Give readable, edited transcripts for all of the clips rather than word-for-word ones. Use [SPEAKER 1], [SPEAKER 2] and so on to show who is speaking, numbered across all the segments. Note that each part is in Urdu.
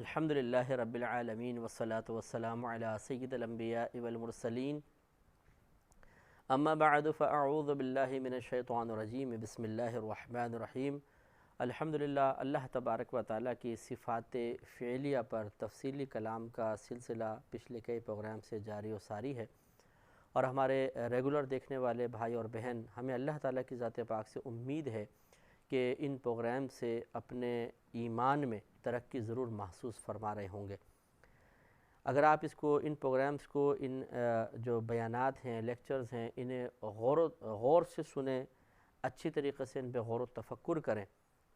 [SPEAKER 1] الحمدللہ رب العالمین والصلاة والسلام علی سید الانبیاء والمرسلین اما بعد فاعوذ باللہ من الشیطان الرجیم بسم اللہ الرحمن الرحیم۔ الحمدللہ اللہ تبارک و تعالیٰ کی صفات فعلیہ پر تفصیلی کلام کا سلسلہ پچھلے کئی پروگرام سے جاری و ساری ہے، اور ہمارے ریگولر دیکھنے والے بھائی اور بہن ہمیں اللہ تعالیٰ کی ذات پاک سے امید ہے کہ ان پروگرام سے اپنے ایمان میں ترقی ضرور محسوس فرما رہے ہوں گے۔ اگر آپ ان پروگرامز کو جو بیانات ہیں، لیکچرز ہیں، انہیں غور سے سنیں، اچھی طریقے سے ان پہ غور و تفکر کریں،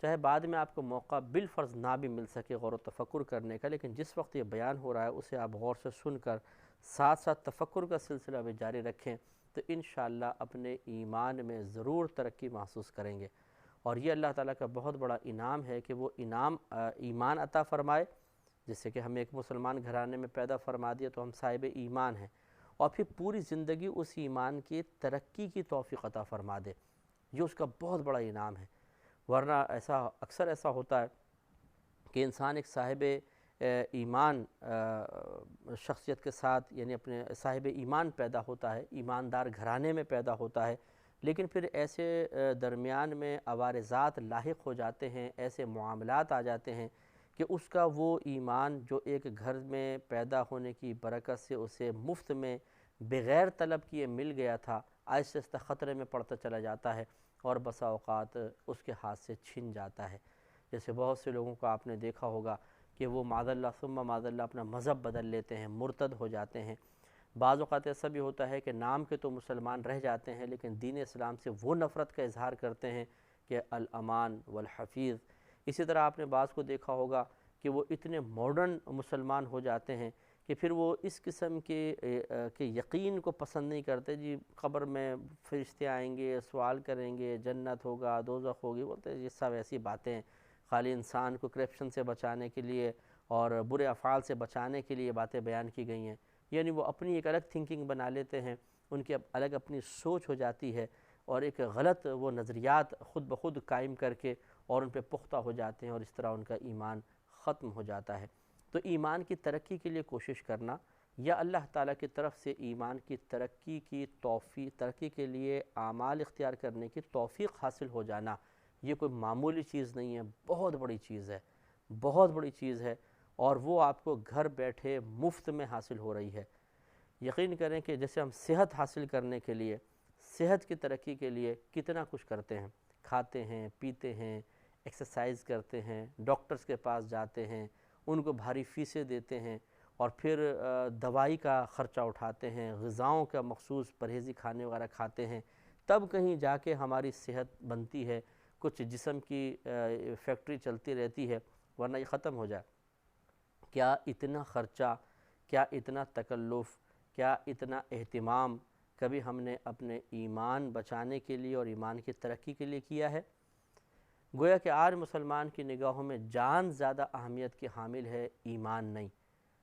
[SPEAKER 1] چاہے بعد میں آپ کو موقع بالفرض نہ بھی مل سکے غور و تفکر کرنے کا، لیکن جس وقت یہ بیان ہو رہا ہے اسے آپ غور سے سن کر ساتھ ساتھ تفکر کا سلسلہ بھی جاری رکھیں تو انشاءاللہ اپنے ایمان میں ضرور ترقی محسوس کریں گے۔ اور یہ اللہ تعالیٰ کا بہت بڑا انعام ہے کہ وہ ایمان عطا فرمائے، جس سے کہ ہمیں ایک مسلمان گھرانے میں پیدا فرما دیا تو ہم صاحب ایمان ہیں، اور پھر پوری زندگی اس ایمان کی ترقی کی توفیق عطا فرما دے، یہ اس کا بہت بڑا انعام ہے۔ ورنہ اکثر ایسا ہوتا ہے کہ انسان ایک صاحب ایمان شخصیت کے ساتھ، یعنی اپنے صاحب ایمان پیدا ہوتا ہے، ایماندار گھرانے میں پیدا ہوتا ہے، لیکن پھر ایسے درمیان میں عوارضات لاحق ہو جاتے ہیں، ایسے معاملات آ جاتے ہیں کہ اس کا وہ ایمان جو ایک گھر میں پیدا ہونے کی برکت سے اسے مفت میں بغیر طلب کیے مل گیا تھا، آہستہ آہستہ خطرے میں پڑتا چلا جاتا ہے اور بسا اوقات اس کے ہاتھ سے چھن جاتا ہے۔ جیسے بہت سے لوگوں کو آپ نے دیکھا ہوگا کہ وہ معاذ اللہ ثم معاذ اللہ اپنا مذہب بدل لیتے ہیں، مرتد ہو جاتے ہیں۔ بعض اوقات ایسا بھی ہوتا ہے کہ نام کے تو مسلمان رہ جاتے ہیں لیکن دین اسلام سے وہ نفرت کا اظہار کرتے ہیں کہ الامان والحفیظ۔ اسی طرح آپ نے بعض کو دیکھا ہوگا کہ وہ اتنے ماڈرن مسلمان ہو جاتے ہیں کہ پھر وہ اس قسم کے یقین کو پسند نہیں کرتے، جی قبر میں فرشتے آئیں گے، سوال کریں گے، جنت ہوگا، دوزخ ہوگی، بولتے ہیں یہ سب ایسی باتیں ہیں، خالی انسان کو کرپشن سے بچانے کے لیے اور برے افعال سے بچانے کے لیے باتیں بیان کی گئی ہیں۔ یعنی وہ اپنی ایک الگ تھنکنگ بنا لیتے ہیں، ان کی الگ اپنی سوچ ہو جاتی ہے، اور ایک غلط وہ نظریات خود بخود قائم کر کے اور ان پہ پختہ ہو جاتے ہیں، اور اس طرح ان کا ایمان ختم ہو جاتا ہے۔ تو ایمان کی ترقی کے لیے کوشش کرنا، یا اللہ تعالیٰ کی طرف سے ایمان کی ترقی کے لیے اعمال اختیار کرنے کی توفیق حاصل ہو جانا، یہ کوئی معمولی چیز نہیں ہے، بہت بڑی چیز ہے، بہت بڑی چیز ہے، اور وہ آپ کو گھر بیٹھے مفت میں حاصل ہو رہی ہے۔ یقین کریں کہ جیسے ہم صحت حاصل کرنے کے لیے، صحت کی ترقی کے لیے کتنا کچھ کرتے ہیں، کھاتے ہیں، پیتے ہیں، ایکسرسائز کرتے ہیں، ڈاکٹرز کے پاس جاتے ہیں، ان کو بھاری فیسیں دیتے ہیں، اور پھر دوائی کا خرچہ اٹھاتے ہیں، غذاؤں کا مخصوص پرہیزی کھانے وغیرہ کھاتے ہیں، تب کہیں جا کے ہماری صحت بنتی ہے، کچھ جسم کی فیکٹری چلتی رہتی ہے، ورنہ یہ ختم ہو جائے۔ کیا اتنا خرچہ، کیا اتنا تکلف، کیا اتنا اہتمام کبھی ہم نے اپنے ایمان بچانے کے لیے اور ایمان کی ترقی کے لیے کیا ہے؟ گویا کہ آج مسلمان کی نگاہوں میں جان زیادہ اہمیت کی حامل ہے، ایمان نہیں۔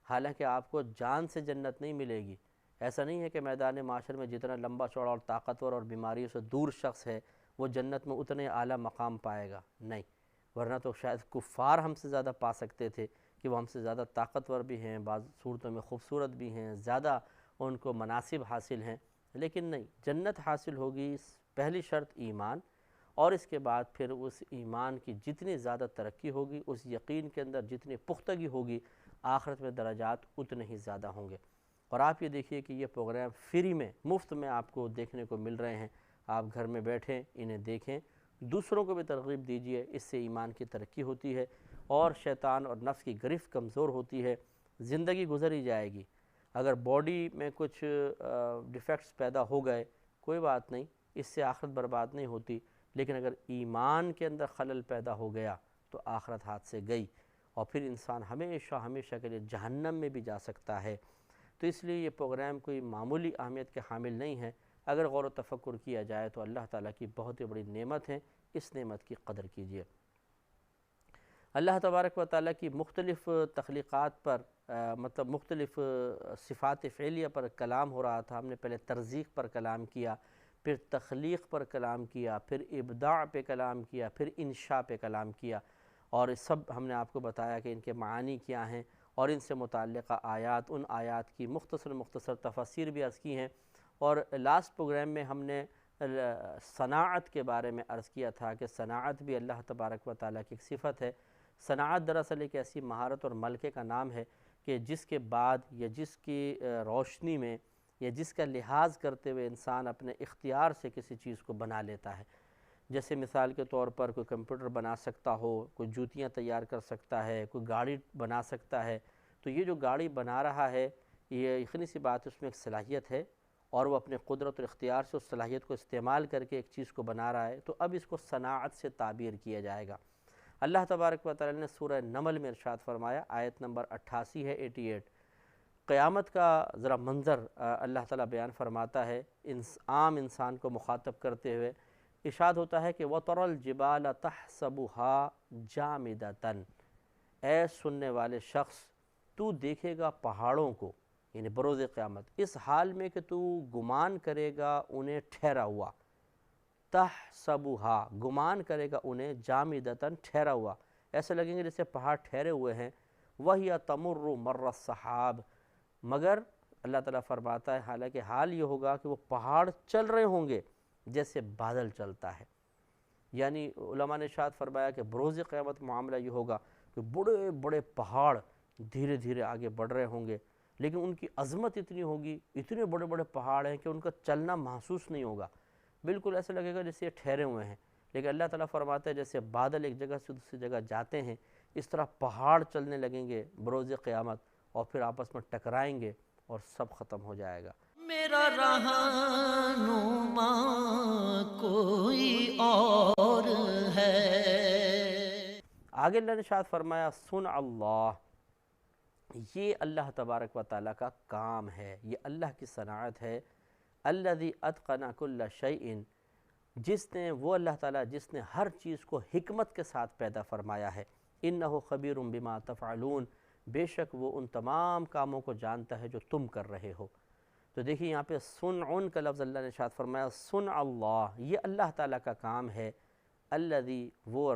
[SPEAKER 1] حالانکہ آپ کو جان سے جنت نہیں ملے گی، ایسا نہیں ہے کہ میدان معاشر میں جتنا لمبا چوڑا اور طاقتور اور بیماریوں سے دور شخص ہے وہ جنت میں اتنے اعلیٰ مقام پائے گا، نہیں، ورنہ تو شاید کفار ہم سے زیادہ پا سکتے تھے کہ وہ ہم سے زیادہ طاقتور بھی ہیں، بعض صورتوں میں خوبصورت بھی ہیں، زیادہ ان کو مناصب حاصل ہیں، لیکن نہیں، جنت حاصل ہوگی پہلی شرط ایمان، اور اس کے بعد پھر اس ایمان کی جتنی زیادہ ترقی ہوگی، اس یقین کے اندر جتنی پختگی ہوگی، آخرت میں درجات اتنے ہی زیادہ ہوں گے۔ اور آپ یہ دیکھیے کہ یہ پروگرام فری میں، مفت میں آپ کو دیکھنے کو مل رہے ہیں، آپ گھر میں بیٹھیں انہیں دیکھیں، دوسروں کو بھی ترغیب دیجئے، اس سے ایمان کی ترقی ہوتی ہے اور شیطان اور نفس کی گرفت کمزور ہوتی ہے، زندگی گزری جائے گی۔ اگر باڈی میں کچھ ڈیفیکٹس پیدا ہو گئے کوئی بات نہیں، اس سے آخرت برباد نہیں ہوتی، لیکن اگر ایمان کے اندر خلل پیدا ہو گیا تو آخرت ہاتھ سے گئی، اور پھر انسان ہمیشہ ہمیشہ کے لیے جہنم میں بھی جا سکتا ہے۔ تو اس لیے یہ پروگرام کوئی معمولی اہمیت کے حامل نہیں ہے، اگر غور و تفکر کیا جائے تو اللہ تعالیٰ کی بہت ہی بڑی نعمت ہے، اس نعمت کی قدر کیجیے۔ اللہ تبارک و تعالیٰ کی مختلف تخلیقات پر مختلف صفات فعلیہ پر کلام ہو رہا تھا۔ ہم نے پہلے ترزیق پر کلام کیا، پھر تخلیق پر کلام کیا، پھر ابداع پہ کلام کیا، پھر انشاء پہ کلام کیا، اور سب ہم نے آپ کو بتایا کہ ان کے معانی کیا ہیں، اور ان سے متعلقہ آیات، ان آیات کی مختصر تفاسیر بھی عرض کی ہیں۔ اور لاسٹ پروگرام میں ہم نے صناعت کے بارے میں عرض کیا تھا کہ صناعت بھی اللہ تبارک و تعالیٰ کی ایک صفت ہے۔ صناعت دراصل ایک ایسی مہارت اور ملکے کا نام ہے کہ جس کے بعد یا جس کی روشنی میں یا جس کا لحاظ کرتے ہوئے انسان اپنے اختیار سے کسی چیز کو بنا لیتا ہے۔ جیسے مثال کے طور پر کوئی کمپیوٹر بنا سکتا ہو، کوئی جوتیاں تیار کر سکتا ہے، کوئی گاڑی بنا سکتا ہے۔ تو یہ جو گاڑی بنا رہا ہے، یہ یقینی سی بات اس میں ایک صلاحیت ہے، اور وہ اپنے قدرت اور اختیار سے اس صلاحیت کو استعمال کر کے ایک چیز کو بنا رہا ہے، تو اب اس کو صناعت سے تعبیر کیا جائے گا۔ اللہ تبارک و تعالی نے سورہ نمل میں ارشاد فرمایا، آیت نمبر 88 ہے 88، قیامت کا ذرا منظر اللہ تعالیٰ بیان فرماتا ہے عام انسان کو مخاطب کرتے ہوئے۔ ارشاد ہوتا ہے کہ وَتَرَى الْجِبَالَ تَحْسَبُهَا جَامِدَةً، اے سننے والے شخص تو دیکھے گا پہاڑوں کو، یعنی بروز قیامت، اس حال میں کہ تو گمان کرے گا انہیں ٹھہرا ہوا، تحسبها گمان کرے گا انہیں جامدتاً ٹھہرا ہوا، ایسے لگیں گے جیسے پہاڑ ٹھہرے ہوئے ہیں۔ وَهِيَ تَمُرُّ مَرَّ السَّحَابِ، مگر اللہ تعالیٰ فرماتا ہے حالانکہ حال یہ ہوگا کہ وہ پہاڑ چل رہے ہوں گے جیسے بادل چلتا ہے۔ یعنی علماء نے ارشاد فرمایا کہ بروز قیامت معاملہ یہ ہوگا کہ بڑے بڑے پہاڑ دھیرے دھیرے آگے بڑھ رہے ہوں گے، لیکن ان کی عظمت اتنی ہوگی، اتنے بڑے بڑے پہاڑ ہیں کہ ان کا چلنا محسوس نہیں ہوگا، بالکل ایسا لگے گا جیسے یہ ٹھہرے ہوئے ہیں۔ لیکن اللہ تعالیٰ فرماتا ہے جیسے بادل ایک جگہ سے دوسری جگہ جاتے ہیں، اس طرح پہاڑ چلنے لگیں گے بروز قیامت، اور پھر آپس میں ٹکرائیں گے اور سب ختم ہو جائے گا۔
[SPEAKER 2] میرا رہنما کوئی اور ہے۔
[SPEAKER 1] آگے اللہ نے ارشاد فرمایا صنع اللہ، یہ اللہ تبارک و تعالیٰ کا کام ہے، یہ اللہ کی صناعت ہے۔ الذی اتقن کل شیء، وہ اللہ تعالیٰ جس نے ہر چیز کو حکمت کے ساتھ پیدا فرمایا ہے۔ انہ خبیر بما تفعلون، بے شک وہ ان تمام کاموں کو جانتا ہے جو تم کر رہے ہو۔ تو دیکھیے یہاں پہ صنع کا لفظ اللہ نے ارشاد فرمایا، صنع اللہ، یہ اللہ تعالیٰ کا کام ہے۔ الذی، وہ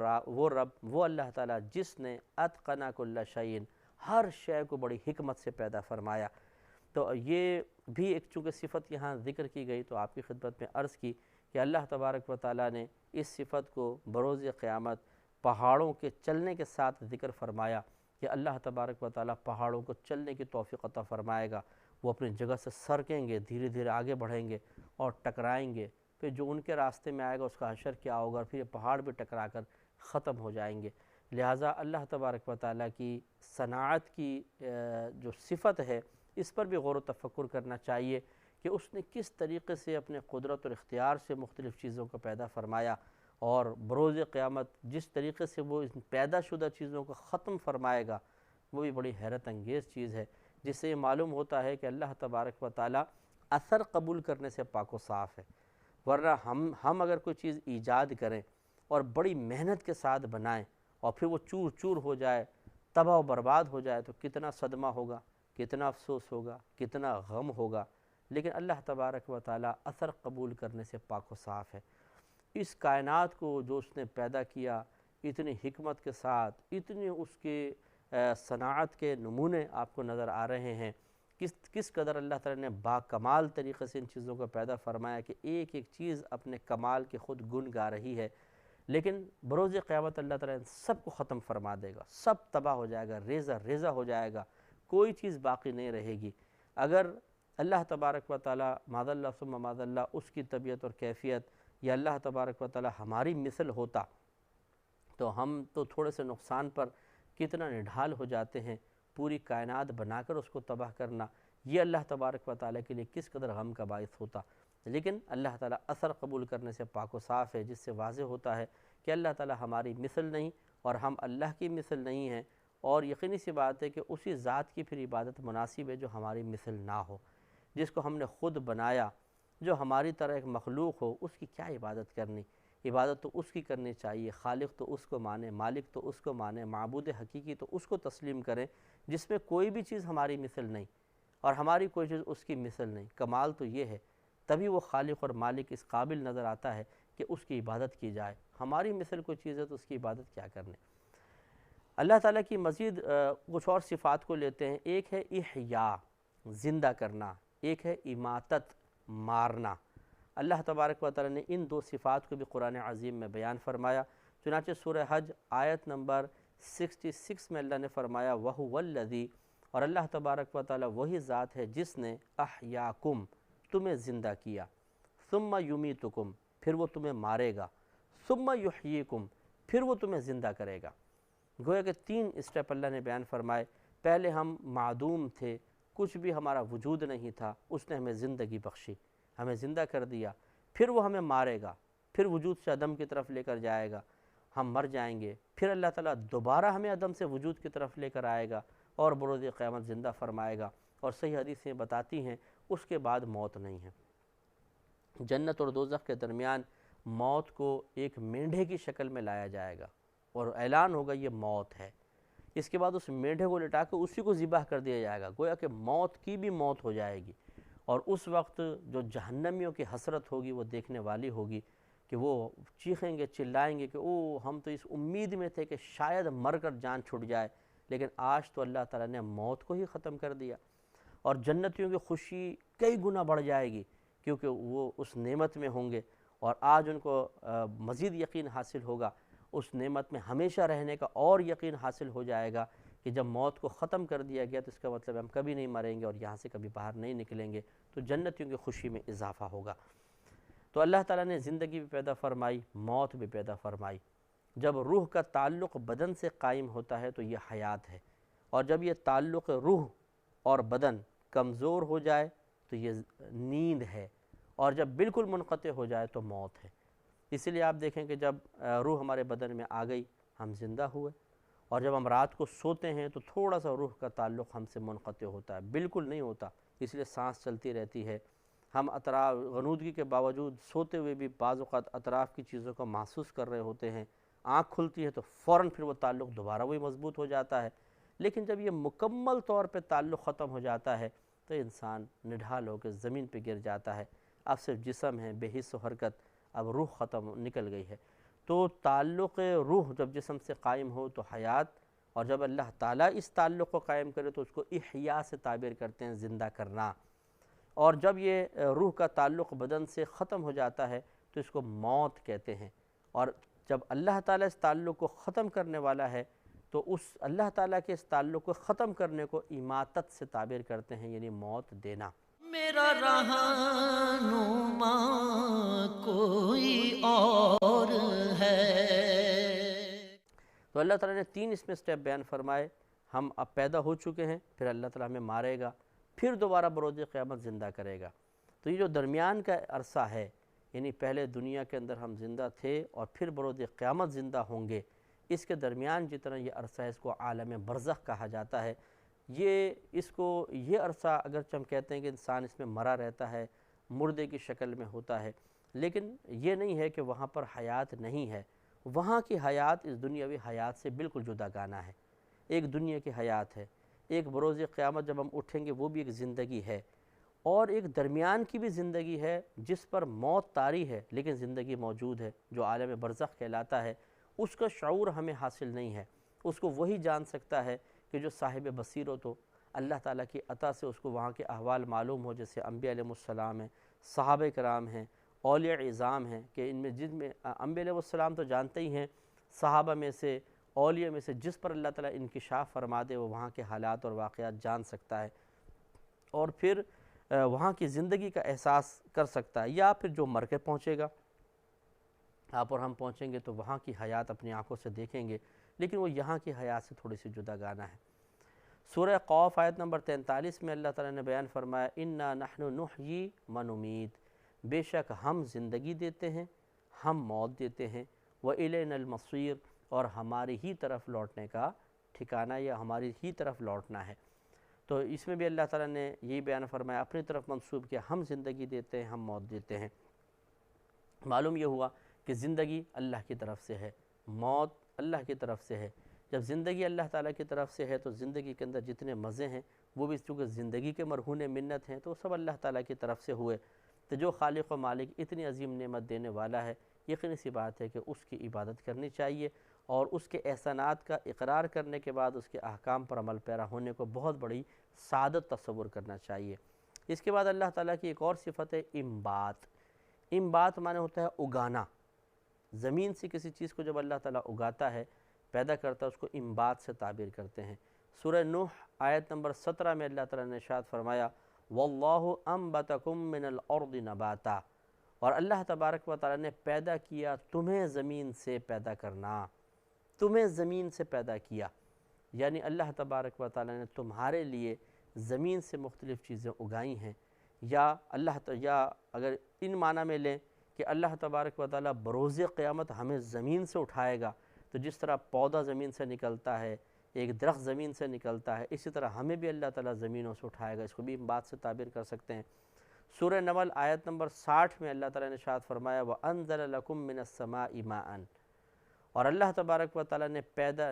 [SPEAKER 1] رب، وہ اللہ تعالیٰ جس نے اتقن کل شیء، ہر شے کو بڑی حکمت سے پیدا فرمایا۔ تو یہ بھی ایک چونکہ صفت یہاں ذکر کی گئی تو آپ کی خدمت میں عرض کی کہ اللہ تبارک و تعالیٰ نے اس صفت کو بروز قیامت پہاڑوں کے چلنے کے ساتھ ذکر فرمایا کہ اللہ تبارک و تعالیٰ پہاڑوں کو چلنے کی توفیق عطا فرمائے گا، وہ اپنی جگہ سے سرکیں گے، دھیرے دھیرے آگے بڑھیں گے اور ٹکرائیں گے، پھر جو ان کے راستے میں آئے گا اس کا حشر کیا ہوگا، اور پھر یہ پہاڑ بھی ٹکرا کر ختم ہو جائیں گے۔ لہٰذا اللہ تبارک و تعالیٰ کی صناعت کی جو صفت ہے اس پر بھی غور و تفکر کرنا چاہیے کہ اس نے کس طریقے سے اپنے قدرت اور اختیار سے مختلف چیزوں کو پیدا فرمایا، اور بروز قیامت جس طریقے سے وہ ان پیدا شدہ چیزوں کو ختم فرمائے گا، وہ بھی بڑی حیرت انگیز چیز ہے، جس سے یہ معلوم ہوتا ہے کہ اللہ تبارک و تعالیٰ اثر قبول کرنے سے پاک و صاف ہے۔ ورنہ ہم اگر کوئی چیز ایجاد کریں اور بڑی محنت کے ساتھ بنائیں اور پھر وہ چور چور ہو جائے، تباہ و برباد ہو جائے، تو کتنا صدمہ ہوگا، کتنا افسوس ہوگا، کتنا غم ہوگا۔ لیکن اللہ تبارک و تعالیٰ اثر قبول کرنے سے پاک و صاف ہے۔ اس کائنات کو جو اس نے پیدا کیا اتنی حکمت کے ساتھ، اتنے اس کے صناعت کے نمونے آپ کو نظر آ رہے ہیں، کس قدر اللہ تعالیٰ نے باکمال طریقے سے ان چیزوں کو پیدا فرمایا کہ ایک ایک چیز اپنے کمال کے خود گن گا رہی ہے۔ لیکن بروز قیامت اللہ تعالیٰ ان سب کو ختم فرما دے گا، سب تباہ ہو جائے گا، ریزہ ریزہ ہو جائے گا، کوئی چیز باقی نہیں رہے گی۔ اگر اللہ تبارک و تعالیٰ معاذ اللہ ثم معاذ اللہ اس کی طبیعت اور کیفیت یا اللہ تبارک و تعالیٰ ہماری مثل ہوتا تو ہم تو تھوڑے سے نقصان پر کتنا نڈھال ہو جاتے ہیں، پوری کائنات بنا کر اس کو تباہ کرنا یہ اللہ تبارک و تعالیٰ کے لیے کس قدر غم کا باعث ہوتا۔ لیکن اللہ تعالیٰ اثر قبول کرنے سے پاک و صاف ہے، جس سے واضح ہوتا ہے کہ اللہ تعالیٰ ہماری مثل نہیں اور ہم اللہ کی مثل نہیں ہیں، اور یقینی سی بات ہے کہ اسی ذات کی پھر عبادت مناسب ہے جو ہماری مثل نہ ہو۔ جس کو ہم نے خود بنایا، جو ہماری طرح ایک مخلوق ہو، اس کی کیا عبادت کرنی؟ عبادت تو اس کی کرنی چاہیے، خالق تو اس کو مانے، مالک تو اس کو مانے، معبود حقیقی تو اس کو تسلیم کریں جس میں کوئی بھی چیز ہماری مثل نہیں اور ہماری کوئی چیز اس کی مثل نہیں۔ کمال تو یہ ہے، تبھی وہ خالق اور مالک اس قابل نظر آتا ہے کہ اس کی عبادت کی جائے۔ ہماری مثل کوئی چیز ہے تو اس کی عبادت کیا کرنے۔ اللہ تعالیٰ کی مزید کچھ اور صفات کو لیتے ہیں. ایک ہے احیا، زندہ کرنا، ایک ہے اماتت، مارنا. اللہ تبارک و تعالیٰ نے ان دو صفات کو بھی قرآن عظیم میں بیان فرمایا. چنانچہ سورہ حج آیت نمبر 66 میں اللہ نے فرمایا وَهُوَ الَّذِي، اور اللہ تبارک و تعالیٰ وہی ذات ہے جس نے احیاکم، تمہیں زندہ کیا، ثم یمیتکم، پھر وہ تمہیں مارے گا، ثم یحییکم، پھر وہ تمہیں زندہ کرے گا. گویا کہ 3 اسٹیپ اللہ نے بیان فرمائے. پہلے ہم معدوم تھے، کچھ بھی ہمارا وجود نہیں تھا، اس نے ہمیں زندگی بخشی، ہمیں زندہ کر دیا. پھر وہ ہمیں مارے گا، پھر وجود سے عدم کی طرف لے کر جائے گا، ہم مر جائیں گے، پھر اللہ تعالیٰ دوبارہ ہمیں عدم سے وجود کی طرف لے کر آئے گا اور بروز قیامت زندہ فرمائے گا. اور صحیح حدیثیں بتاتی ہیں اس کے بعد موت نہیں ہے. جنت اور دوزخ کے درمیان موت کو ایک مینڈھے کی شکل میں لایا جائے گا اور اعلان ہوگا یہ موت ہے. اس کے بعد اس مینڈھے کو لٹا کے اسی کو ذبح کر دیا جائے گا، گویا کہ موت کی بھی موت ہو جائے گی. اور اس وقت جو جہنمیوں کی حسرت ہوگی وہ دیکھنے والی ہوگی کہ وہ چیخیں گے، چلائیں گے کہ او ہم تو اس امید میں تھے کہ شاید مر کر جان چھٹ جائے، لیکن آج تو اللہ تعالیٰ نے موت کو ہی ختم کر دیا. اور جنتیوں کی خوشی کئی گنا بڑھ جائے گی کیونکہ وہ اس نعمت میں ہوں گے، اور آج ان کو مزید یقین حاصل ہوگا، اس نعمت میں ہمیشہ رہنے کا اور یقین حاصل ہو جائے گا کہ جب موت کو ختم کر دیا گیا تو اس کا مطلب ہم کبھی نہیں مریں گے اور یہاں سے کبھی باہر نہیں نکلیں گے. تو جنتیوں کی خوشی میں اضافہ ہوگا. تو اللہ تعالیٰ نے زندگی بھی پیدا فرمائی، موت بھی پیدا فرمائی. جب روح کا تعلق بدن سے قائم ہوتا ہے تو یہ حیات ہے، اور جب یہ تعلق روح اور بدن کمزور ہو جائے تو یہ نیند ہے، اور جب بالکل منقطع ہو جائے تو موت ہے. اسی لیے آپ دیکھیں کہ جب روح ہمارے بدن میں آ گئی ہم زندہ ہوئے، اور جب ہم رات کو سوتے ہیں تو تھوڑا سا روح کا تعلق ہم سے منقطع ہوتا ہے، بالکل نہیں ہوتا، اس لیے سانس چلتی رہتی ہے. ہم اطراف غنودگی کے باوجود سوتے ہوئے بھی بعض اوقات اطراف کی چیزوں کو محسوس کر رہے ہوتے ہیں. آنکھ کھلتی ہے تو فوراً پھر وہ تعلق دوبارہ وہی مضبوط ہو جاتا ہے. لیکن جب یہ مکمل طور پہ تعلق ختم ہو جاتا ہے تو انسان نڈھال ہو کے زمین پہ گر جاتا ہے. اب صرف جسم ہے بے حس و حرکت، اب روح ختم نکل گئی ہے. تو تعلق روح جب جسم سے قائم ہو تو حیات، اور جب اللہ تعالیٰ اس تعلق کو قائم کرے تو اس کو احیا سے تعبیر کرتے ہیں، زندہ کرنا. اور جب یہ روح کا تعلق بدن سے ختم ہو جاتا ہے تو اس کو موت کہتے ہیں. اور جب اللہ تعالیٰ اس تعلق کو ختم کرنے والا ہے تو اس اللہ تعالیٰ کے اس تعلق کو ختم کرنے کو اماتت سے تعبیر کرتے ہیں، یعنی موت دینا.
[SPEAKER 2] میرا رہنما کوئی اور ہے.
[SPEAKER 1] تو اللہ تعالیٰ نے 3 اس میں سٹیپ بیان فرمائے. ہم اب پیدا ہو چکے ہیں، پھر اللہ تعالیٰ ہمیں مارے گا، پھر دوبارہ بروز قیامت زندہ کرے گا. تو یہ جو درمیان کا عرصہ ہے، یعنی پہلے دنیا کے اندر ہم زندہ تھے اور پھر بروز قیامت زندہ ہوں گے، اس کے درمیان جتنا یہ عرصہ ہے اس کو عالم برزخ کہا جاتا ہے. یہ عرصہ اگرچہ ہم کہتے ہیں کہ انسان اس میں مرا رہتا ہے، مردے کی شکل میں ہوتا ہے، لیکن یہ نہیں ہے کہ وہاں پر حیات نہیں ہے. وہاں کی حیات اس دنیاوی حیات سے بالکل جدا گانا ہے. ایک دنیا کی حیات ہے، ایک بروز قیامت جب ہم اٹھیں گے وہ بھی ایک زندگی ہے، اور ایک درمیان کی بھی زندگی ہے جس پر موت طاری ہے لیکن زندگی موجود ہے، جو عالم برزخ کہلاتا ہے. اس کا شعور ہمیں حاصل نہیں ہے. اس کو وہی جان سکتا ہے کہ جو صاحب بصیرت ہو، اللہ تعالیٰ کی عطا سے اس کو وہاں کے احوال معلوم ہو، جیسے انبیاء علیہ السلام ہیں، صحابہ کرام ہیں، اولیاء عظام ہیں، کہ ان میں جن میں انبیاء علیہ السلام تو جانتے ہی ہیں، صحابہ میں سے، اولیاء میں سے جس پر اللہ تعالیٰ انکشاف فرما دے وہ وہاں کے حالات اور واقعات جان سکتا ہے، اور پھر وہاں کی زندگی کا احساس کر سکتا ہے. یا پھر جو مر کے پہنچے گا، آپ اور ہم پہنچیں گے تو وہاں کی حیات اپنی آنکھوں سے دیکھیں گے، لیکن وہ یہاں کی حیات سے تھوڑی سی جدا گانا ہے. سورہ قوف آیت نمبر 43 میں اللہ تعالیٰ نے بیان فرمایا اِنَّا نَحْنُ نُحْيِي وَنُمِيتُ، بے شک ہم زندگی دیتے ہیں، ہم موت دیتے ہیں، وَإِلَيْنَا الْمَصِيرُ، اور ہماری ہی طرف لوٹنے کا ٹھکانہ یا ہماری ہی طرف لوٹنا ہے. تو اس میں بھی اللہ تعالیٰ نے یہی بیان فرمایا، اپنی طرف منسوب کیا، ہم زندگی دیتے ہیں، ہم موت دیتے ہیں. معلوم یہ ہوا کہ زندگی اللہ کی طرف سے ہے، موت اللہ کی طرف سے ہے. جب زندگی اللہ تعالیٰ کی طرف سے ہے تو زندگی کے اندر جتنے مزے ہیں وہ بھی چونکہ زندگی کے مرہون منت ہیں تو سب اللہ تعالیٰ کی طرف سے ہوئے. تو جو خالق و مالک اتنی عظیم نعمت دینے والا ہے، یقینی سی بات ہے کہ اس کی عبادت کرنی چاہیے اور اس کے احسانات کا اقرار کرنے کے بعد اس کے احکام پر عمل پیرا ہونے کو بہت بڑی سعادت تصور کرنا چاہیے۔ اس کے بعد اللہ تعالیٰ کی ایک اور صفت ہے انبات۔ انبات معنی ہوتا ہے اگانا۔ زمین سے کسی چیز کو جب اللہ تعالیٰ اگاتا ہے، پیدا کرتا ہے، اس کو انبات سے تعبیر کرتے ہیں۔ سورہ نوح آیت نمبر 17 میں اللہ تعالیٰ نے ارشاد فرمایا وَاللَّهُ أَنبَتَكُم مِّنَ الْأَرْضِ نَبَاتًا، اور اللہ تبارک و تعالیٰ نے پیدا کیا تمہیں زمین سے پیدا کرنا، تمہیں زمین سے پیدا کیا، یعنی اللہ تبارک و تعالیٰ نے تمہارے لیے زمین سے مختلف چیزیں اگائی ہیں۔ یا اگر ان معنی میں لیں کہ اللہ تبارک و تعالیٰ بروز قیامت ہمیں زمین سے اٹھائے گا، تو جس طرح پودا زمین سے نکلتا ہے، ایک درخت زمین سے نکلتا ہے، اسی طرح ہمیں بھی اللہ تعالیٰ زمینوں سے اٹھائے گا۔ اس کو بھی بات سے تعبیر کر سکتے ہیں۔ سورہ نمل آیت نمبر 60 میں اللہ تعالیٰ نے ارشاد فرمایا وَأَنزَلَ لَكُم مِّنَ السَّمَاءِ مَاءً، اور اللہ تبارک و تعالیٰ نے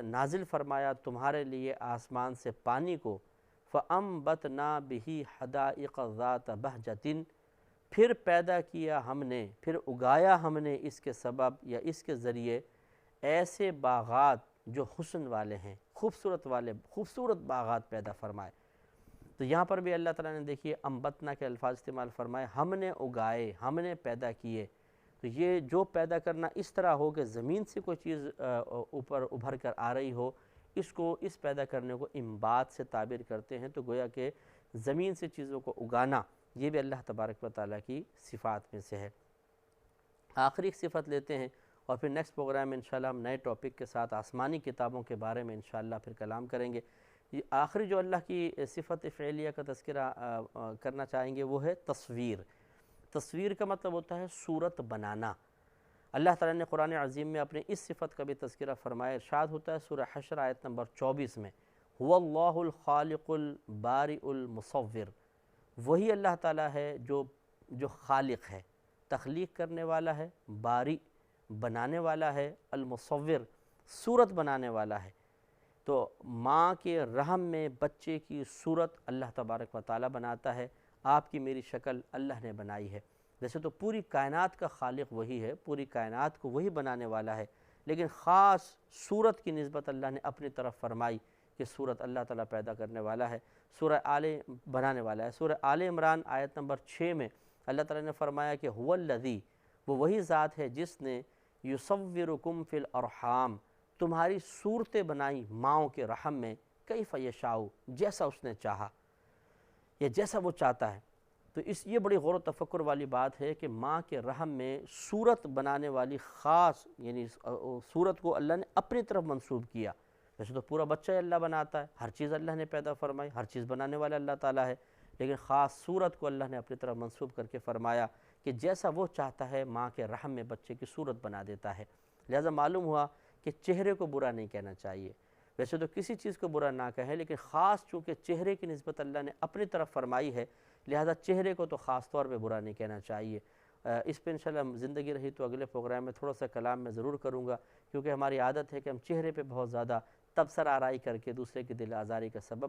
[SPEAKER 1] نازل فرمایا تمہارے لیے آسمان سے پانی کو، فَأَنبَتْنَا بِهِ حَدَائِقَ ذَاتَ بَهْجَةٍ، پھر پیدا کیا ہم نے، پھر اگایا ہم نے اس کے سبب یا اس کے ذریعے ایسے باغات جو حسن والے ہیں، خوبصورت باغات پیدا فرمائے۔ تو یہاں پر بھی اللہ تعالیٰ نے دیکھیے انبتنا کے الفاظ استعمال فرمائے، ہم نے اگائے، ہم نے پیدا کیے۔ تو یہ جو پیدا کرنا اس طرح ہو کہ زمین سے کوئی چیز اوپر ابھر کر آ رہی ہو، اس پیدا کرنے کو انبات سے تعبیر کرتے ہیں۔ تو گویا کہ زمین سے چیزوں کو اگانا یہ بھی اللہ تبارک و تعالیٰ کی صفات میں سے ہے۔ آخری ایک صفت لیتے ہیں اور پھر نیکسٹ پروگرام میں انشاءاللہ ہم نئے ٹاپک کے ساتھ آسمانی کتابوں کے بارے میں انشاءاللہ پھر کلام کریں گے۔ یہ آخری جو اللہ کی صفت فعلیہ کا تذکرہ کرنا چاہیں گے وہ ہے تصویر۔ تصویر کا مطلب ہوتا ہے صورت بنانا۔ اللہ تعالیٰ نے قرآن عظیم میں اپنے اس صفت کا بھی تذکرہ فرمایا، ارشاد ہوتا ہے سورہ حشر آیت نمبر 24 میں هو اللہ الخالق البارئ المصور، وہی اللہ تعالیٰ ہے جو خالق ہے، تخلیق کرنے والا ہے، بارئ بنانے والا ہے، المصور صورت بنانے والا ہے۔ تو ماں کے رحم میں بچے کی صورت اللہ تبارک و تعالیٰ بناتا ہے، آپ کی میری شکل اللہ نے بنائی ہے۔ ویسے تو پوری کائنات کا خالق وہی ہے، پوری کائنات کو وہی بنانے والا ہے، لیکن خاص صورت کی نسبت اللہ نے اپنی طرف فرمائی کہ صورت اللہ تعالیٰ پیدا کرنے والا ہے، بنانے والا ہے۔ سورہ آل عمران آیت نمبر 6 میں اللہ تعالیٰ نے فرمایا کہ هو الذی، وہ وہی ذات ہے جس نے یصورکم فی الارحام، تمہاری صورتیں بنائی ماؤں کے رحم میں، کیف یشاء، جیسا اس نے چاہا یا جیسا وہ چاہتا ہے۔ تو یہ بڑی غور و تفکر والی بات ہے کہ ماں کے رحم میں صورت بنانے والی خاص، یعنی صورت کو اللہ نے اپنی طرف منسوب کیا۔ ویسے تو پورا بچہ اللہ بناتا ہے، ہر چیز اللہ نے پیدا فرمائی، ہر چیز بنانے والا اللہ تعالیٰ ہے، لیکن خاص صورت کو اللہ نے اپنی طرف منسوب کر کے فرمایا کہ جیسا وہ چاہتا ہے ماں کے رحم میں بچے کی صورت بنا دیتا ہے۔ لہذا معلوم ہوا کہ چہرے کو برا نہیں کہنا چاہیے، ویسے تو کسی چیز کو برا نہ کہیں، لیکن خاص چونکہ چہرے کی نسبت اللہ نے اپنی طرف فرمائی ہے، لہذا چہرے کو تو خاص طور پہ برا نہیں کہنا چاہیے۔ اس پہ انشاءاللہ زندگی رہی تو اگلے پروگرام میں تھوڑا سا کلام میں ضرور کروں گا، کیونکہ ہماری عادت ہے کہ ہم چہرے پہ بہت زیادہ تبصرہ آرائی کر کے دوسرے کی دل آزاری کا سبب